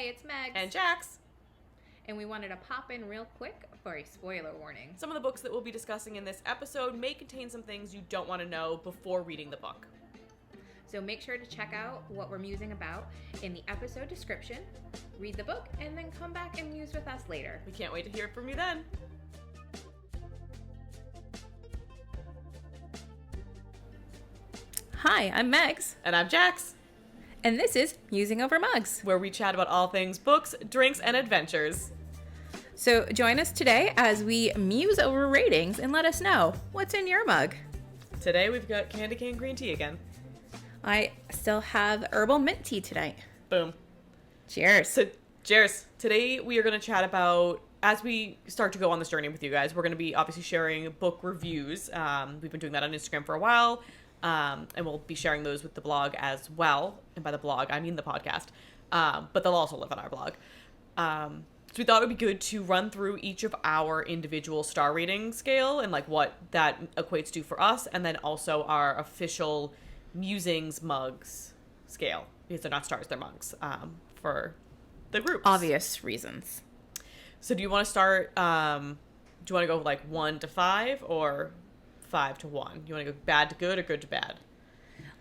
Hey, it's Megs. And Jax. And we wanted to pop in real quick for a spoiler warning. Some of the books that we'll be discussing in this episode may contain some things you don't want to know before reading the book. So make sure to check out what we're musing about in the episode description, read the book, and then come back and muse with us later. We can't wait to hear from you then. Hi, I'm Megs. And I'm Jax. And this is Musing Over Mugs, where we chat about all things books, drinks, and adventures. So join us today as we muse over ratings and let us know what's in your mug. Today we've got candy cane green tea again. I still have herbal mint tea tonight. Boom. Cheers. So, cheers. Today we are going to chat about, as we start to go on this journey with you guys, we're going to be obviously sharing book reviews. We've been doing that on Instagram for a while. And we'll be sharing those with the blog as well. And by the blog, I mean the podcast. But they'll also live on our blog. So we thought it would be good to run through each of our individual star rating scale and like what that equates to for us. And then also our official Musings mugs scale. Because they're not stars, they're mugs for the groups. Obvious reasons. So do you want to start, do you want to go like 1 to 5 or 5 to 1? You want to go bad to good or good to bad?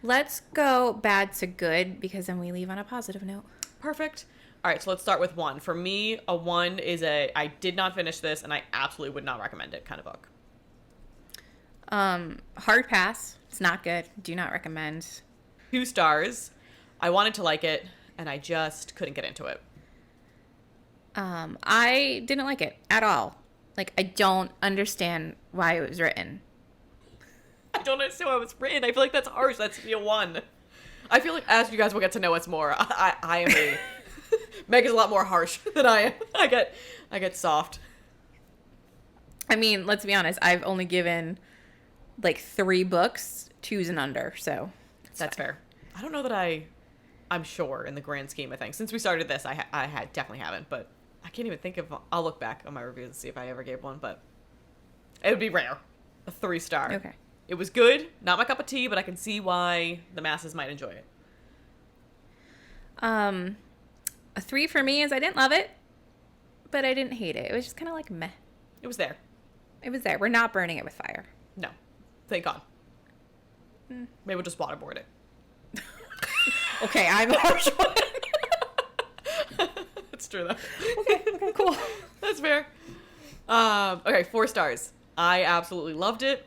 Let's go bad to good because then we leave on a positive note. Perfect. All right, so let's start with 1. For me, a 1 is I did not finish this and I absolutely would not recommend it kind of book. Hard pass. It's not good. Do not recommend. 2 stars. I wanted to like it and I just couldn't get into it. I didn't like it at all. Like, I don't understand why it was written. I don't understand why it was written. I feel like that's harsh. That should be a 1. I feel like as you guys will get to know us more, I am a... Meg is a lot more harsh than I am. I get soft. I mean, let's be honest. I've only given like 3 books, 2s and under, so... That's fair. I don't know that I'm sure in the grand scheme of things. Since we started this, I definitely haven't, but I can't even think of... I'll look back on my reviews and see if I ever gave one, but it would be rare. A 3-star. Okay. It was good. Not my cup of tea, but I can see why the masses might enjoy it. A 3 for me is I didn't love it, but I didn't hate it. It was just kind of like meh. It was there. It was there. We're not burning it with fire. No. Thank God. Maybe we'll just waterboard it. Okay, I'm a harsh one. That's true, though. Okay, cool. That's fair. Okay, 4 stars. I absolutely loved it.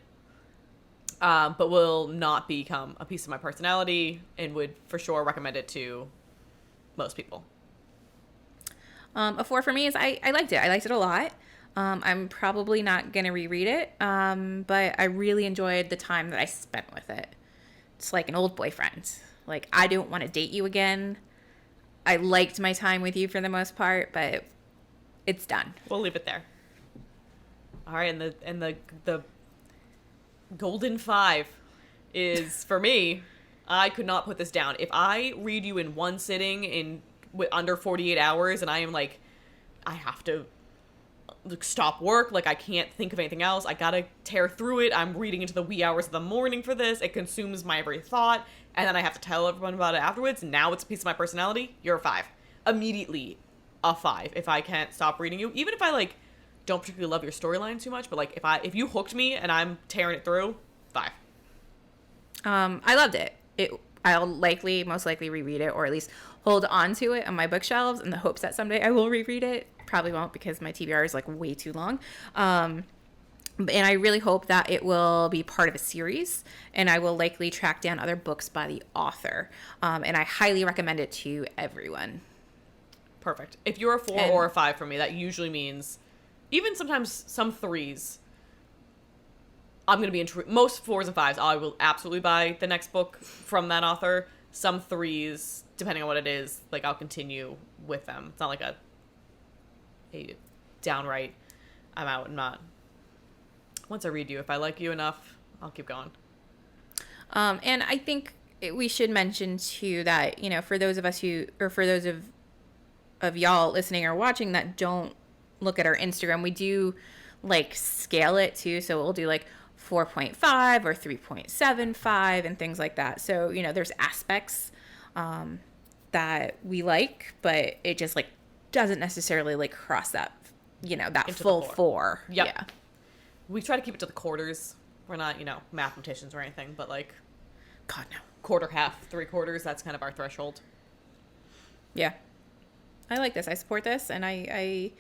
But will not become a piece of my personality and would for sure recommend it to most people. A 4 for me is I liked it. I liked it a lot. I'm probably not going to reread it, but I really enjoyed the time that I spent with it. It's like an old boyfriend. Like, I don't want to date you again. I liked my time with you for the most part, but it's done. We'll leave it there. All right, and the golden 5 is, for me, I could not put this down. If I read you in one sitting in under 48 hours and I am like, I have to stop work, like I can't think of anything else, I gotta tear through it, I'm reading into the wee hours of the morning for this, it consumes my every thought, and then I have to tell everyone about it afterwards, now it's a piece of my personality, you're a 5. Immediately a 5 if I can't stop reading you. Even if I like don't particularly love your storyline too much, but like if you hooked me and I'm tearing it through, 5. I loved it. I'll most likely reread it, or at least hold on to it on my bookshelves in the hopes that someday I will reread it. Probably won't because my TBR is like way too long. And I really hope that it will be part of a series, and I will likely track down other books by the author. And I highly recommend it to everyone. Perfect. If you're a 4 or a 5 for me, that usually means, even sometimes some 3s, I'm going to be most 4s and 5s, I will absolutely buy the next book from that author. Some 3s, depending on what it is, like I'll continue with them. It's not like a downright, I'm out and not. Once I read you, if I like you enough, I'll keep going. And I think we should mention too that, you know, for those of us for those of y'all listening or watching that don't look at our Instagram, we do like scale it too. So we'll do like 4.5 or 3.75 and things like that. So, you know, there's aspects that we like, but it just like doesn't necessarily like cross that, that Into the full four. four. Yep. Yeah. We try to keep it to the quarters. We're not, mathematicians or anything, but like God, no. quarter, half, 3/4, that's kind of our threshold. Yeah. I like this. I support this. And and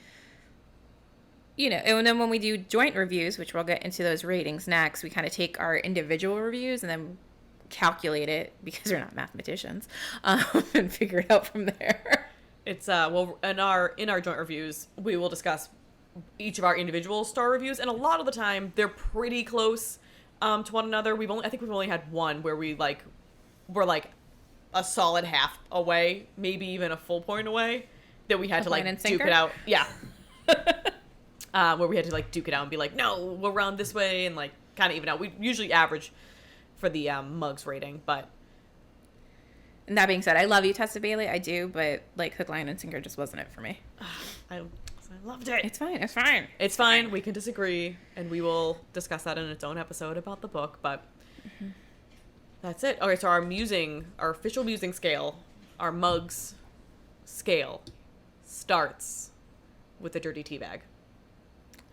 then when we do joint reviews, which we'll get into those ratings next, we kind of take our individual reviews and then calculate it, because we're not mathematicians, and figure it out from there. It's in our joint reviews, we will discuss each of our individual star reviews, and a lot of the time they're pretty close to one another. I think we've only had one where we're like a solid half away, maybe even a full point away, that we had to like duke it out. Yeah. Where we had to like duke it out and be like, no, we'll round this way, and like kind of even out. We usually average for the mugs rating, but. And that being said, I love you, Tessa Bailey. I do, but like hook, line, and sinker just wasn't it for me. I loved it. It's fine. It's fine. It's fine. We can disagree, and we will discuss that in its own episode about the book, but that's it. Okay, so our official musing scale, our mugs scale, starts with the dirty tea bag.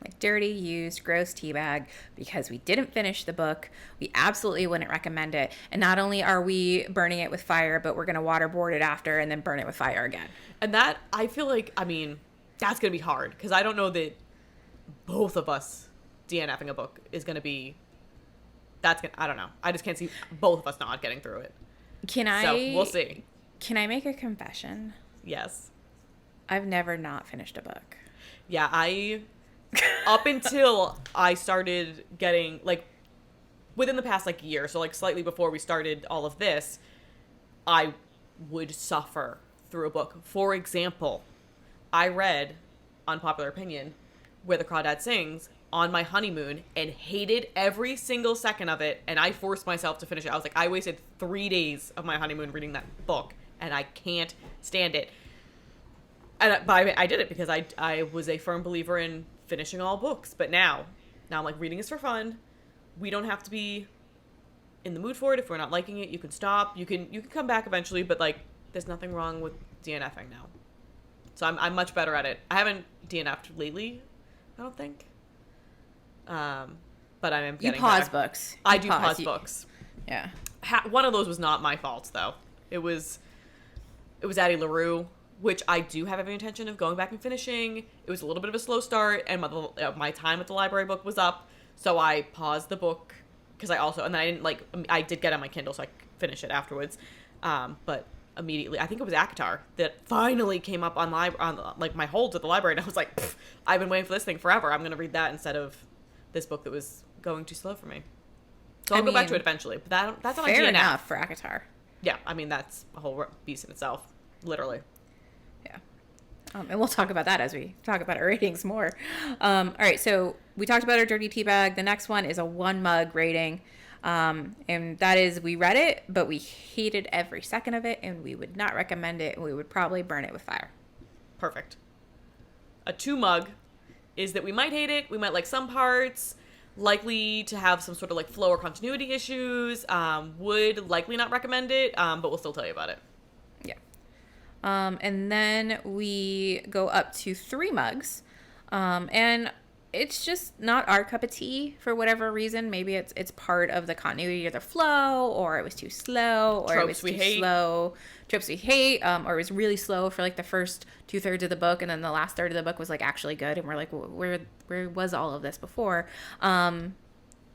Like dirty, used, gross tea bag, because we didn't finish the book. We absolutely wouldn't recommend it. And not only are we burning it with fire, but we're going to waterboard it after and then burn it with fire again. And that, I feel like, that's going to be hard, because I don't know that both of us DNFing a book is going to be, I don't know. I just can't see both of us not getting through it. So, we'll see. Can I make a confession? Yes. I've never not finished a book. Yeah, up until I started getting, like, within the past, like, year, so, like, slightly before we started all of this, I would suffer through a book. For example, I read, unpopular opinion, Where the Crawdad Sings on my honeymoon and hated every single second of it, and I forced myself to finish it. I was like, I wasted 3 days of my honeymoon reading that book, and I can't stand it. But I did it because I was a firm believer in finishing all books. But now I'm like, reading is for fun. We don't have to be in the mood for it. If we're not liking it, you can stop. You can come back eventually, but like, there's nothing wrong with DNFing now. So I'm much better at it. I haven't DNF'd lately, I don't think. But I am getting You pause better. books. I do pause books. Yeah. One of those was not my fault, though. It was Addie LaRue, which I do have every intention of going back and finishing. It was a little bit of a slow start, and my time at the library book was up, so I paused the book, because and then I did get on my Kindle, so I could finish it afterwards, but immediately, I think it was ACOTAR that finally came up on my holds at the library, and I was like, I've been waiting for this thing forever. I'm going to read that instead of this book that was going too slow for me. So I'll go back to it eventually, but that's not fair DNF. enough for ACOTAR. Yeah, that's a whole beast in itself, literally. Yeah. And we'll talk about that as we talk about our ratings more. All right, so we talked about our dirty tea bag. The next one is a 1 mug rating. And that is, we read it, but we hated every second of it, and we would not recommend it, and we would probably burn it with fire. Perfect. A 2 mug is that we might hate it, we might like some parts, likely to have some sort of like flow or continuity issues, would likely not recommend it, but we'll still tell you about it. Yeah. And then we go up to 3 mugs, and it's just not our cup of tea for whatever reason. Maybe it's part of the continuity of the flow, or it was too slow, or Tropes we hate, or it was really slow for like the first 2/3 of the book, and then the last third of the book was like actually good, and we're like, where was all of this before?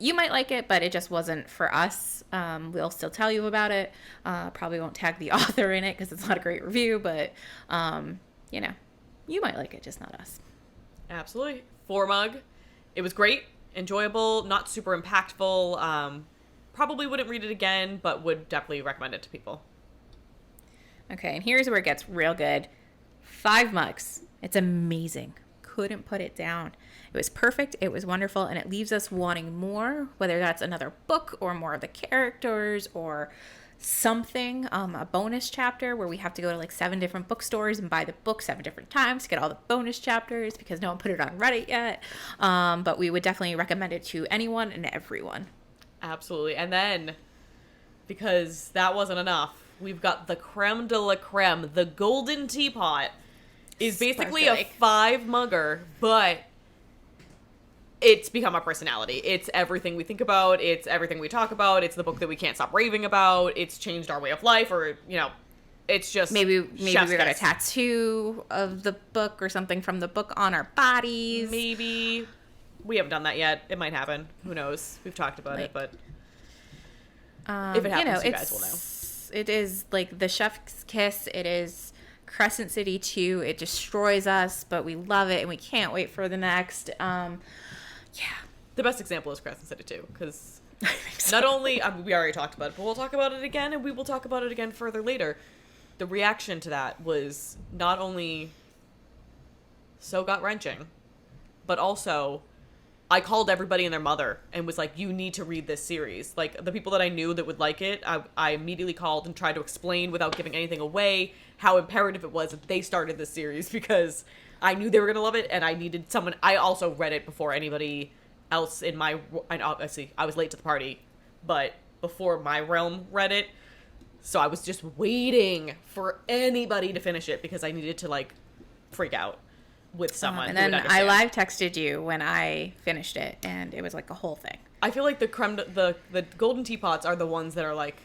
You might like it, but it just wasn't for us. We'll still tell you about it. Probably won't tag the author in it because it's not a great review, but you might like it, just not us. Absolutely. 4 mug. It was great, enjoyable, not super impactful. Probably wouldn't read it again, but would definitely recommend it to people. Okay, and here's where it gets real good. 5 mugs. It's amazing. Couldn't put it down. It was perfect. It was wonderful, and it leaves us wanting more, whether that's another book or more of the characters or something, a bonus chapter where we have to go to like 7 different bookstores and buy the book 7 different times to get all the bonus chapters because no one put it on Reddit yet. But we would definitely recommend it to anyone and everyone. Absolutely. And then, because that wasn't enough, we've got the creme de la creme. The golden teapot is basically Sparkling. a 5-mugger, but it's become our personality. It's everything we think about. It's everything we talk about. It's the book that we can't stop raving about. It's changed our way of life, or, you know, it's just Maybe we chef's got a kiss. tattoo of the book or something from the book on our bodies. Maybe. We haven't done that yet. It might happen. Who knows? We've talked about it, but if it happens, you guys will know. It is like the chef's kiss. It is Crescent City 2. It destroys us, but we love it, and we can't wait for the next. Yeah. The best example is Crescent City 2, because I think so. not only, we already talked about it, but we'll talk about it again, and we will talk about it again further later. The reaction to that was not only so gut-wrenching, but also I called everybody and their mother and was like, you need to read this series. Like, the people that I knew that would like it, I immediately called and tried to explain without giving anything away how imperative it was that they started this series, because I knew they were going to love it, and I needed someone. I also read it before anybody else in my, and obviously I was late to the party, but before my realm read it. So I was just waiting for anybody to finish it, because I needed to, like, freak out with someone. And who would then I understand. live texted you when I finished it, and it was like a whole thing. I feel like the golden teapots are the ones that are like,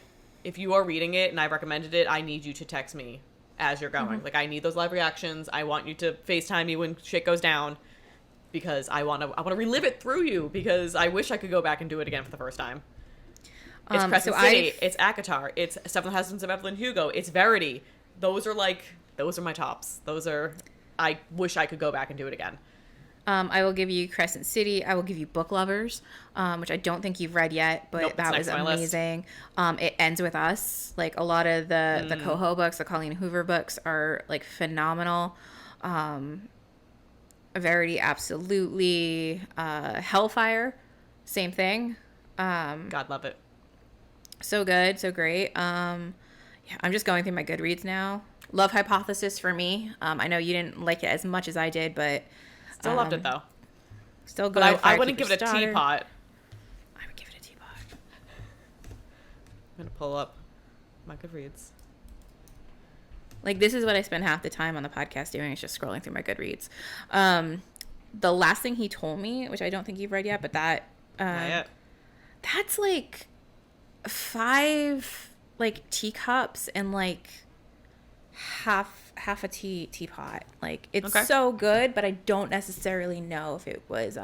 if you are reading it and I recommended it, I need you to text me as you're going. Mm-hmm. Like, I need those live reactions. I want you to FaceTime me when shit goes down, because I want to relive it through you, because I wish I could go back and do it again for the first time. It's Crescent City. It's ACOTAR. It's Seven Husbands of Evelyn Hugo. It's Verity. Those are my tops. I wish I could go back and do it again. I will give you Crescent City. I will give you Book Lovers, which I don't think you've read yet, but Nope, that it's was next on my list. amazing. It Ends With Us. Like, a lot of the Coho books, the Colleen Hoover books are like phenomenal. Verity, absolutely. Helfyre, same thing. God love it. So good, so great. Yeah, I'm just going through my Goodreads now. Love Hypothesis for me. I know you didn't like it as much as I did, but Still loved it though. still good. But I wouldn't give it a Firekeeper's Daughter. teapot. I would give it a teapot. I'm gonna pull up my Goodreads. Like, this is what I spend half the time on the podcast doing, is just scrolling through my Goodreads. The Last Thing He Told Me, which I don't think you've read yet, but that Not yet. that's like 5 like teacups and like half a teapot. Like, it's Okay. so good, but I don't necessarily know if it was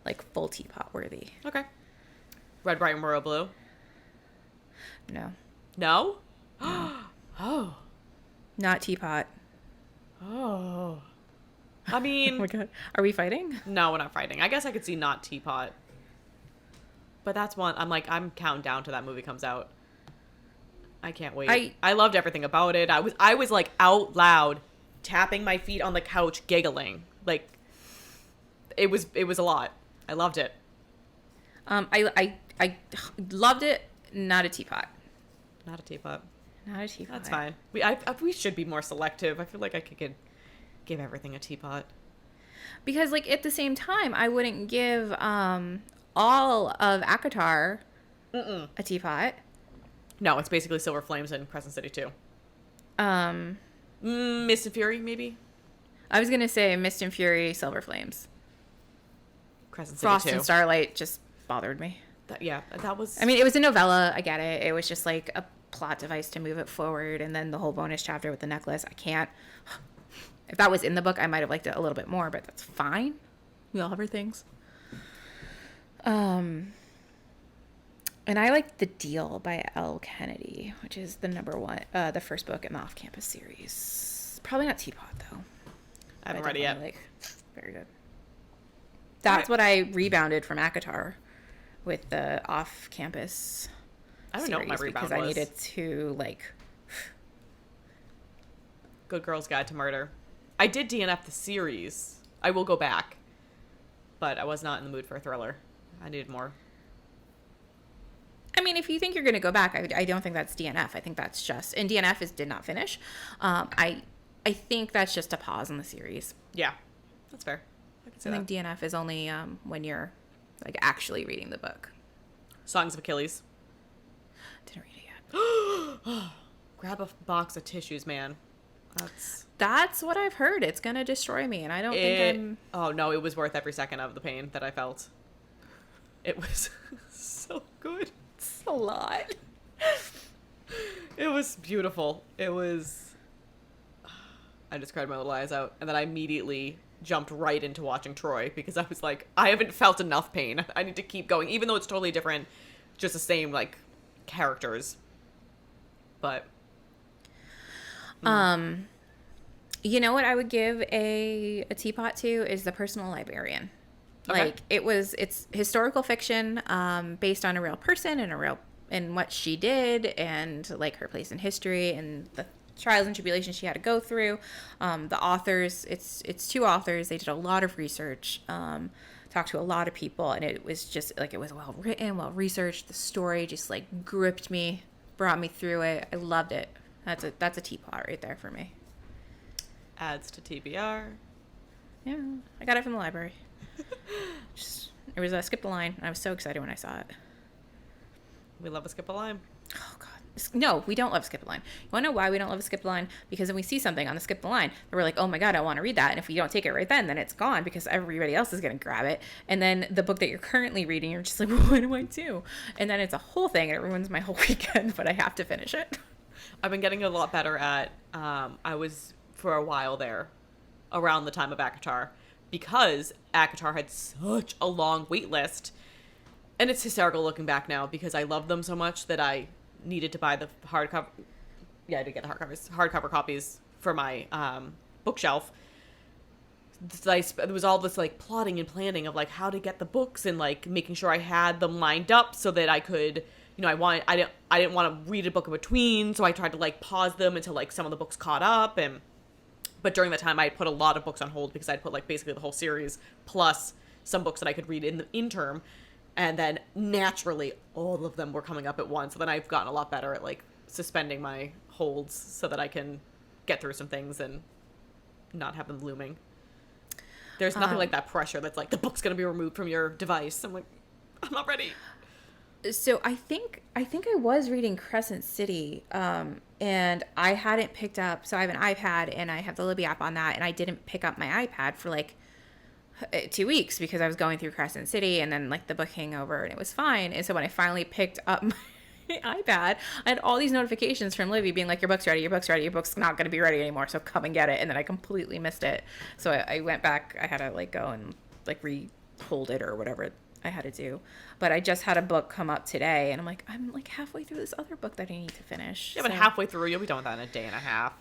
like full teapot worthy. Okay. Red, White, and Royal Blue. No, No? Oh. not teapot. Oh. I Oh my mean, god, are we fighting? no, we're not fighting. I guess I could see not teapot. But that's one. I'm counting down till that movie comes out. I can't wait. I loved everything about it. I was like out loud, tapping my feet on the couch, giggling. Like, it was a lot. I loved it. I loved it. Not a teapot. Not a teapot. Not a teapot. That's fine. We should be more selective. I feel like I could give everything a teapot. Because, like, at the same time, I wouldn't give all of ACOTAR a teapot. No, it's basically Silver Flames and Crescent City 2. Mist and Fury, maybe? I was gonna say Mist and Fury, Silver Flames. Crescent City Frost 2. and Starlight just bothered me. That was... I mean, it was a novella. I get it. It was just like a plot device to move it forward, and then the whole bonus chapter with the necklace. I can't. If that was in the book, I might have liked it a little bit more, but that's fine. We all have our things. And I like The Deal by L. Kennedy, which is the the first book in the Off-Campus series. Probably not Teapot, though. I haven't But read it yet. definitely, very good. That's Right. what I rebounded from ACOTAR with the Off-Campus I don't know what my series, rebound because I was. needed to, like... Good Girl's Guide to Murder. I did DNF the series. I will go back. But I was not in the mood for a thriller. I needed more. I mean, if you think you're going to go back, I don't think that's DNF. I think that's just... And DNF did not finish. I think that's just a pause in the series. Yeah, that's fair. I can see I that. think DNF is only when you're, like, actually reading the book. Songs of Achilles. Didn't read it yet. grab a box of tissues, man. That's what I've heard. It's gonna destroy me, and I don't think I'm... Oh, no, it was worth every second of the pain that I felt. It was so good. It's a lot. It was beautiful. It was... I just cried my little eyes out, and then I immediately jumped right into watching Troy, because I was like, I haven't felt enough pain. I need to keep going, even though it's totally different, just the same, like, characters. But... You know what I would give a teapot to is The Personal Librarian. Okay. Like, it's historical fiction, based on a real person and what she did, and like her place in history and the trials and tribulations she had to go through. The authors, it's 2 authors. They did a lot of research, talked to a lot of people, and it was just like, it was well written, well researched. The story just like gripped me, brought me through it. I loved it. That's a teapot right there for me. Adds to TBR. Yeah, I got it from the library. It was Skip the Line. I was so excited when I saw it. We love a skip a line. Oh, God. No, we don't love Skip the Line. You want to know why we don't love Skip the Line? Because when we see something on the Skip the Line, we're like, oh my God, I want to read that. And if we don't take it right then it's gone, because everybody else is going to grab it. And then the book that you're currently reading, you're just like, well, what do I do? And then it's a whole thing, and it ruins my whole weekend, but I have to finish it. I've been getting a lot better at, I was for a while there, around the time of ACOTAR, because ACOTAR had such a long wait list. And it's hysterical looking back now, because I loved them so much that I needed to buy the hardcover. Yeah, I did get the hardcover copies for my bookshelf. There was all this like plotting and planning of like how to get the books, and like making sure I had them lined up so that I could, you know, I didn't want to read a book in between, so I tried to like pause them until like some of the books caught up. But during that time, I put a lot of books on hold, because I'd put like basically the whole series plus some books that I could read in the interim. And then naturally, all of them were coming up at once. So then I've gotten a lot better at like suspending my holds so that I can get through some things and not have them looming. There's nothing like that pressure that's like, the book's going to be removed from your device. I'm like, I'm not ready. So I think I was reading Crescent City, and I hadn't picked up, so I have an iPad and I have the Libby app on that, and I didn't pick up my iPad for like 2 weeks because I was going through Crescent City and then like the book hangover, and it was fine. And so when I finally picked up my iPad, I had all these notifications from Libby being like, your book's ready, your book's not going to be ready anymore, so come and get it. And then I completely missed it. So I went back, I had to like go and like re-hold it or whatever I had to do. But I just had a book come up today, and I'm like halfway through this other book that I need to finish. Yeah, but halfway through, you'll be done with that in a day and a half.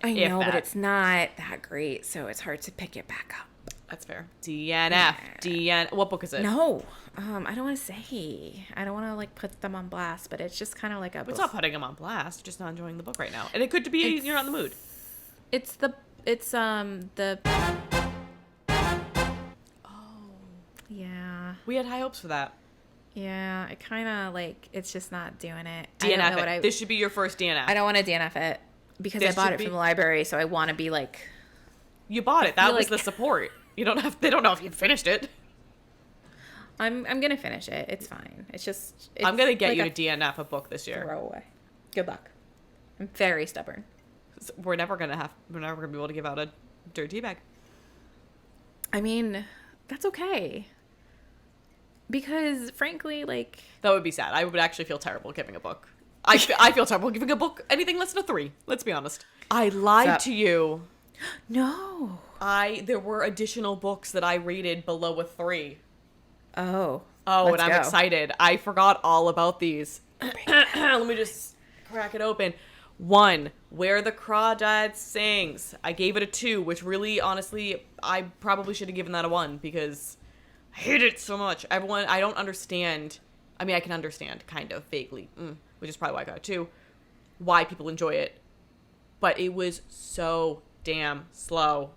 I know, but it's not that great, so it's hard to pick it back up. That's fair. DNF. DN. What book is it? No. I don't want to say. I don't want to like put them on blast, but it's just kind of like a... It's not putting them on blast. You're just not enjoying the book right now. And it could be you're not in the mood. It's the... Oh. Yeah. We had high hopes for that. Yeah. It kind of like, it's just not doing it. DNF it. This should be your first DNF. I don't want to DNF it because I bought it from the library, so I want to be like... You bought it. That was the support. You don't have... They don't know if you finished it. I'm gonna finish it. It's fine. It's I'm gonna get you to DNF a book this year. Throw away. Good luck. I'm very stubborn. We're never gonna be able to give out a dirty bag. I mean, that's okay. Because frankly, like, that would be sad. I would actually feel terrible giving a book. I feel terrible giving a book anything less than a 3. Let's be honest. I lied to you. No. There were additional books that I rated below a 3. Oh, and I'm excited. I forgot all about these. Let me just crack it open. 1, Where the Crawdad Sings. I gave it a 2, which really, honestly, I probably should have given that a 1 because I hate it so much. Everyone, I don't understand. I mean, I can understand, kind of, vaguely, which is probably why I got a 2, why people enjoy it. But it was so damn slow.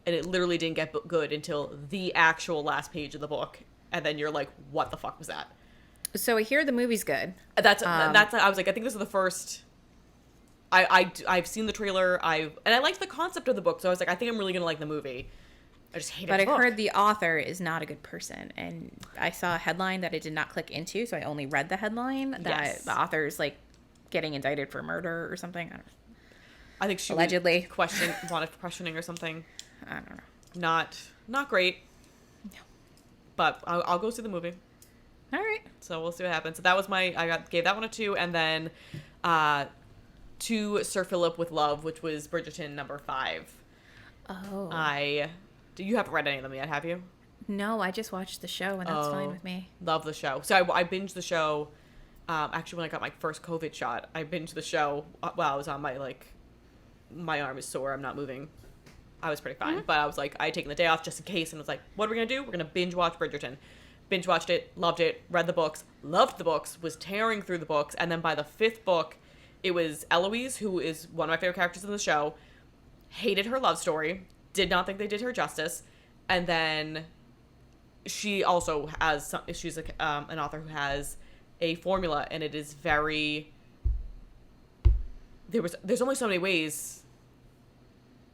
And it literally didn't get good until the actual last page of the book. And then you're like, what the fuck was that? So I hear the movie's good. That's I was like, I think this is the first... I've seen the trailer, and I liked the concept of the book, so I was like, I think I'm really going to like the movie. I just hated the book. But I heard the author is not a good person, and I saw a headline that I did not click into, so I only read the headline, that the author's, like, getting indicted for murder or something. I don't know. I think she Allegedly. wanted questioning or something. I don't know. Not great. No. But I'll go see the movie. All right. So we'll see what happens. So that was gave that one a 2, and then to Sir Philip with Love, which was Bridgerton number 5. Oh. You haven't read any of them yet, have you? No, I just watched the show, and that's fine with me. Love the show. So I binged the show. Actually, when I got my first COVID shot, I binged the show while I was on my arm is sore. I'm not moving. I was pretty fine. Mm-hmm. But I was like, I had taken the day off just in case, and was like, what are we going to do? We're going to binge watch Bridgerton. Binge watched it, loved it, read the books, loved the books, was tearing through the books, and then by the 5th book, it was Eloise, who is one of my favorite characters in the show, hated her love story, did not think they did her justice, and then she also has, she's an author who has a formula, and it is very, there's only so many ways,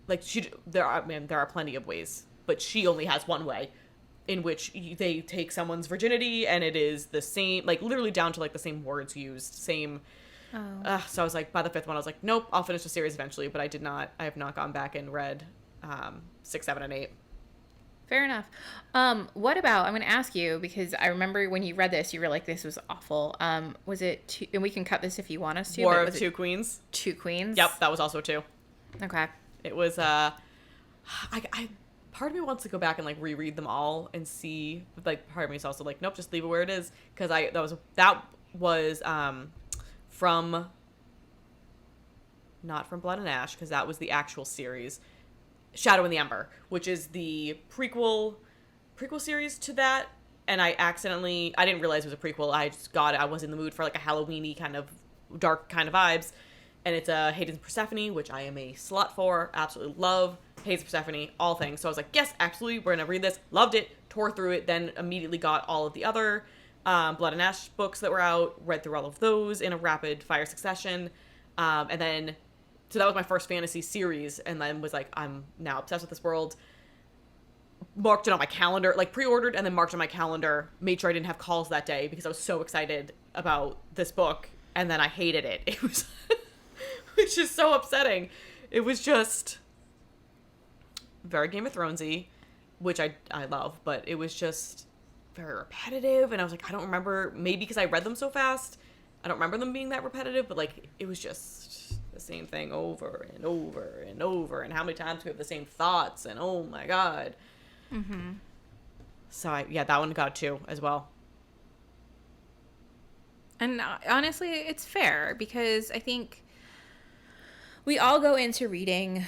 like, there are plenty of ways, but she only has one way, in which they take someone's virginity, and it is the same, like, literally down to, like, the same words used, same. Oh. So I was like, by the 5th one, I was like, nope, I'll finish the series eventually, but I have not gone back and read 6, 7, and 8. Fair enough. What about, I'm going to ask you, because I remember when you read this, you were like, this was awful. Was it, and we can cut this if you want us to. War of Two Queens. Two Queens? Yep, that was also 2. Okay. It was, part of me wants to go back and, like, reread them all and see, but, like, part of me is also like, nope, just leave it where it is, because that was from, not from Blood and Ash, because that was the actual series, Shadow in the Ember, which is the prequel series to that, and I didn't realize it was a prequel. I was in the mood for, like, a Halloween-y kind of dark kind of vibes, and it's Hades and Persephone, which I am a slut for, absolutely love Hades and Persephone, all things. So I was like, yes, absolutely, we're gonna read this. Loved it, tore through it, then immediately got all of the other Blood and Ash books that were out, read through all of those in a rapid fire succession, and then, so that was my first fantasy series, and then was like, I'm now obsessed with this world. Marked it on my calendar, like pre-ordered and then marked on my calendar, made sure I didn't have calls that day because I was so excited about this book, and then I hated it. It was, which is so upsetting. It was just very Game of Thronesy, which I love, but it was just very repetitive, and I was like, I don't remember, maybe because I read them so fast, I don't remember them being that repetitive, but, like, it was just the same thing over and over and over, and how many times we have the same thoughts, and oh my god. Mm-hmm. So that one got 2 as well. And honestly, it's fair, because I think we all go into reading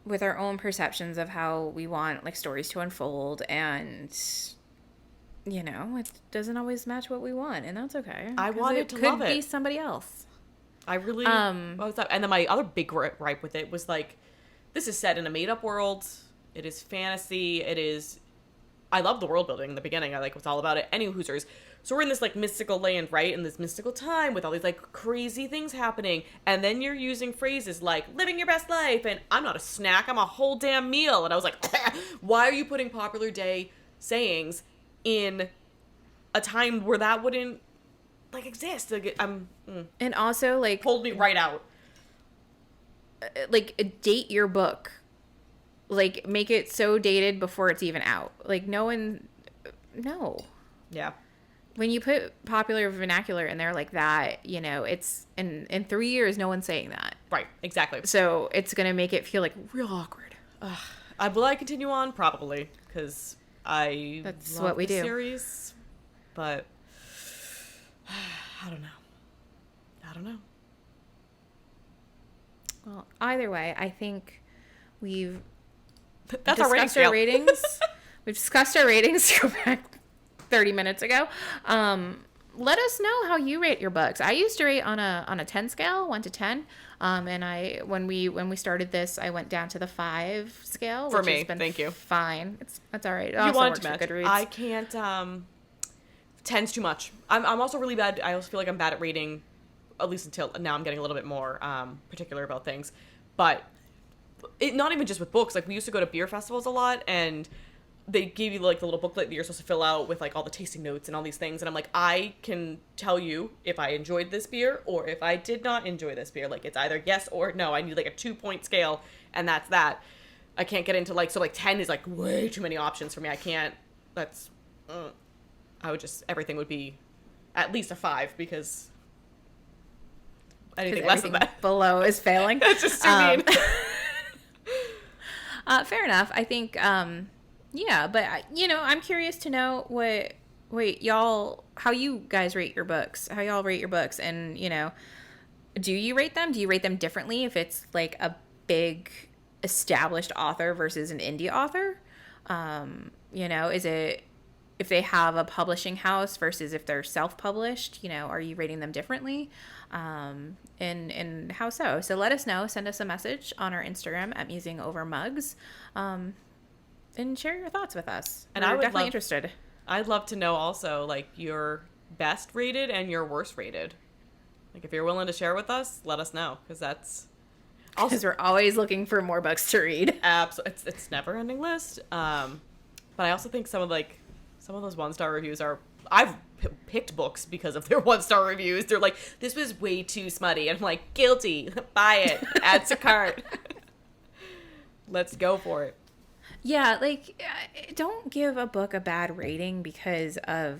with our own perceptions of how we want, like, stories to unfold, and, you know, it doesn't always match what we want, and that's okay. I wanted to love it. It could be somebody else. I really, what was that? And then my other big gripe with it was, like, this is set in a made-up world. It is fantasy. I love the world building in the beginning. I like what's all about it. Any Hoosers. So we're in this, like, mystical land, right? In this mystical time with all these, like, crazy things happening. And then you're using phrases like, living your best life, and I'm not a snack, I'm a whole damn meal. And I was like, why are you putting popular day sayings in a time where that wouldn't, like, exist? Like, And also, like, pulled me right out. Like, date your book. Like, make it so dated before it's even out. Like, no. Yeah. When you put popular vernacular in there like that, you know, it's in 3 years, no one's saying that. Right, exactly. So it's going to make it feel, like, real awkward. Will I continue on? Probably, because that's love what we do. Series, but I don't know. Well, either way, I think we've discussed our ratings. We've discussed our ratings. Go back 30 minutes ago. Let us know how you rate your books. I used to rate on a 10 scale, 1 to 10. And when we started this, I went down to the 5 scale. For which me, has been thank you. Fine. That's all right. It You also want works to match. for Goodreads. I can't. 10's too much. I'm also really bad. I also feel like I'm bad at rating, at least until now. I'm getting a little bit more particular about things, but not even just with books. Like, we used to go to beer festivals a lot, and they gave you like the little booklet that you're supposed to fill out with like all the tasting notes and all these things, and I'm like, I can tell you if I enjoyed this beer or if I did not enjoy this beer. Like, it's either yes or no. I need like a 2-point scale, and that's that. I can't get into like, so like 10 is like way too many options for me. I can't. That's I would just, everything would be at least a 5, because anything less than that below is failing. That's just too mean. Fair enough. I think, yeah, but I'm curious to know how you guys rate your books, how y'all rate your books. And, do you rate them? Do you rate them differently if it's like a big established author versus an indie author? Is it if they have a publishing house versus if they're self-published, are you rating them differently? And how so? So let us know. Send us a message on our Instagram at Musing Over Mugs, and share your thoughts with us. And we're definitely interested. I'd love to know also, like, your best rated and your worst rated. Like, if you're willing to share with us, let us know, because that's also, because we're always looking for more books to read. Absolutely, it's never ending list. But I also think some of those 1-star reviews are. I've picked books because of their 1-star reviews. They're like, this was way too smutty. And I'm like, guilty. Buy it. Add to cart. Let's go for it. Yeah, like, don't give a book a bad rating because of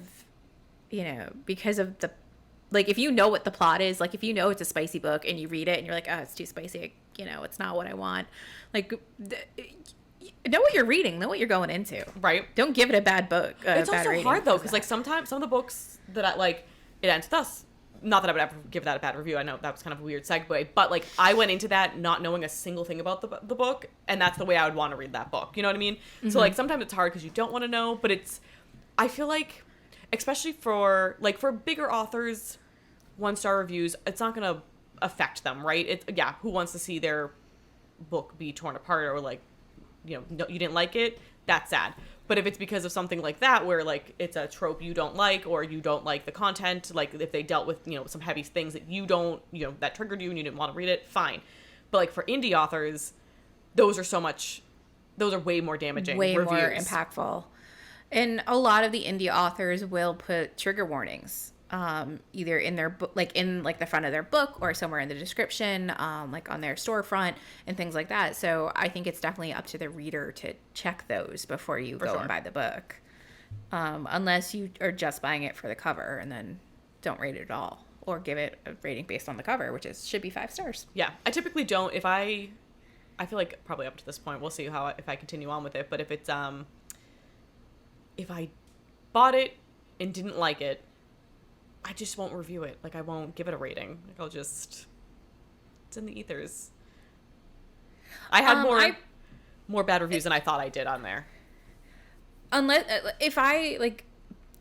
the, like, if you know what the plot is, like, if you know it's a spicy book and you read it and you're like, oh, it's too spicy, it's not what I want. Like, know what you're reading, know what you're going into. Right. Don't give it a bad book. It's also hard, though, because, like, sometimes some of the books that I, like, it ends with us. Not that I would ever give that a bad review. I know that was kind of a weird segue, but, like, I went into that not knowing a single thing about the book, and that's the way I would want to read that book. You know what I mean? Mm-hmm. So, like, sometimes it's hard because you don't want to know, but I feel like, especially for bigger authors, 1-star reviews, it's not going to affect them, right? Who wants to see their book be torn apart or, like, no, you didn't like it, that's sad. But if it's because of something like that, where, like, it's a trope you don't like, or you don't like the content, like, if they dealt with, some heavy things that you don't, that triggered you and you didn't want to read it, fine. But, like, for indie authors, those are way more damaging. Way reviews. More impactful. And a lot of the indie authors will put trigger warnings, either in their book, like in like the front of their book or somewhere in the description, like on their storefront and things like that. So I think it's definitely up to the reader to check those before you go and buy the book. Unless you are just buying it for the cover and then don't rate it at all, or give it a rating based on the cover, which should be 5 stars. Yeah. I typically don't. If I feel like probably up to this point, we'll see if I continue on with it. But if it's, if I bought it and didn't like it, I just won't review it. Like, I won't give it a rating. Like, I'll just, it's in the ethers. I had more bad reviews than I thought I did on there. Unless, if I, like,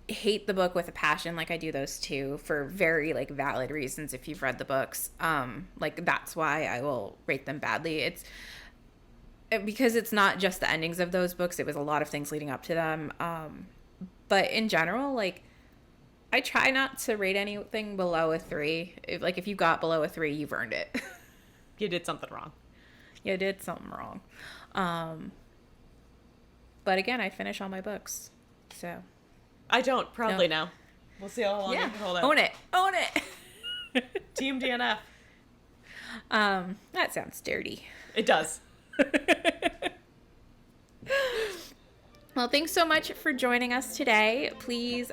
hate the book with a passion, like I do those too, for very, like, valid reasons, if you've read the books, like, that's why I will rate them badly. It's because it's not just the endings of those books. It was a lot of things leading up to them. But in general, like, I try not to rate anything below a 3. If you got below a 3, you've earned it. You did something wrong. You did something wrong. But again, I finish all my books. So I don't, proudly now. We'll see how long I can hold out. Own it. Team DNF. That sounds dirty. It does. Well, thanks so much for joining us today. Please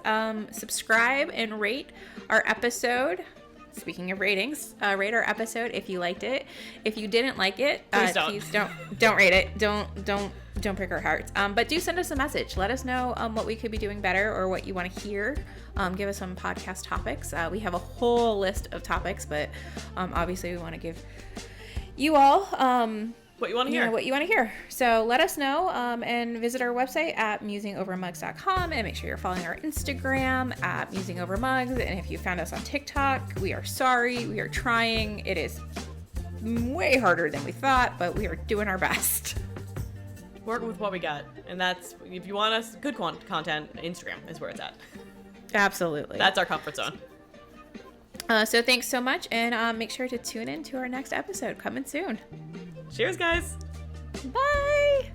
subscribe and rate our episode. Speaking of ratings, rate our episode if you liked it. If you didn't like it, please don't rate it. Don't break our hearts. But do send us a message. Let us know what we could be doing better or what you want to hear. Give us some podcast topics. We have a whole list of topics, but obviously we want to give you all what you want to hear. What you want to hear. So let us know and visit our website at musingovermugs.com, and make sure you're following our Instagram at musingovermugs. And if you found us on TikTok, we are sorry. We are trying. It is way harder than we thought, but we are doing our best. Working with what we got. And that's, if you want us good content, Instagram is where it's at. Absolutely. That's our comfort zone. So thanks so much, and make sure to tune in to our next episode coming soon. Cheers, guys. Bye.